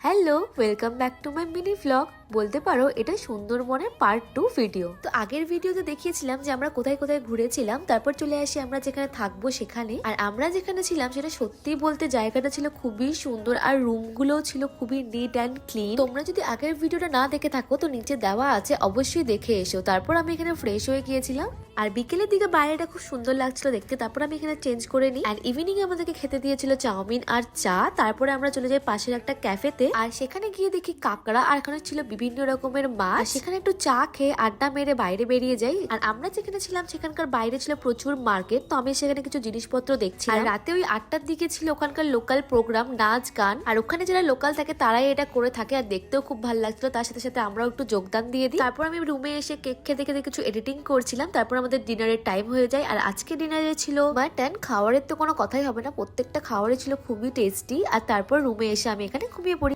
Hello, welcome back to my mini vlog. বলতে পারো এটা সুন্দরবনের পার্ট 2 ভিডিও। তো আগের ভিডিওতে দেখিয়েছিলাম যে আমরা কোথায় কোথায় ঘুরেছিলাম, তারপর চলে আসি আমরা যেখানে থাকবো সেখানে। আর আমরা যেখানে ছিলাম সেটা সত্যি বলতে জায়গাটা ছিল খুবই সুন্দর, আর রুমগুলোও ছিল খুবই নিট অ্যান্ড ক্লিন। তোমরা যদি আগের ভিডিওটা না দেখে থাকো তো নিচে দেওয়া আছে, অবশ্যই দেখে এসো। তারপর আমি এখানে ফ্রেশ হয়ে গিয়েছিলাম, আর বিকেলের দিকে বাইরেটা খুব সুন্দর লাগছিল দেখতে। তারপর আমি এখানে চেঞ্জ করে নিই, আর ইভিনিং এ আমাদেরকে খেতে দিয়েছিল চাউমিন আর চা। তারপরে আমরা চলে যাই পাশের একটা ক্যাফেতে, আর সেখানে গিয়ে দেখি কাঁকড়া, আর এখানে ছিল বিভিন্ন রকমের মাছ। সেখানে একটু চা খেয়ে আড্ডা মেরে বাইরে বেরিয়ে যাই। আর আমরা যেখানে ছিলাম সেখানকার বাইরে ছিল প্রচুর মার্কেট, তো আমি সেখানে কিছু জিনিসপত্র দেখছি। আর রাতে ওই 8টার দিকে ছিল ওখানকার লোকাল প্রোগ্রাম, নাচ গান, আর ওখানে যারা লোকাল থাকে তারাই এটা করে থাকে, আর দেখতেও খুব ভালো লাগছিল। তার সাথে সাথে আমরাও একটু যোগদান দিয়ে দিই। তারপর আমি রুমে এসে কেক খেতে খেতে কিছু এডিটিং করছিলাম। তারপর আমাদের ডিনারের টাইম হয়ে যায়, আর আজকে ডিনারে ছিল মাটন। খাওয়ারের তো কোনো কথাই হবে না, প্রত্যেকটা খাওয়ারে ছিল খুবই টেস্টি। আর তারপর রুমে এসে আমি এখানে ঘুমিয়ে পড়ি।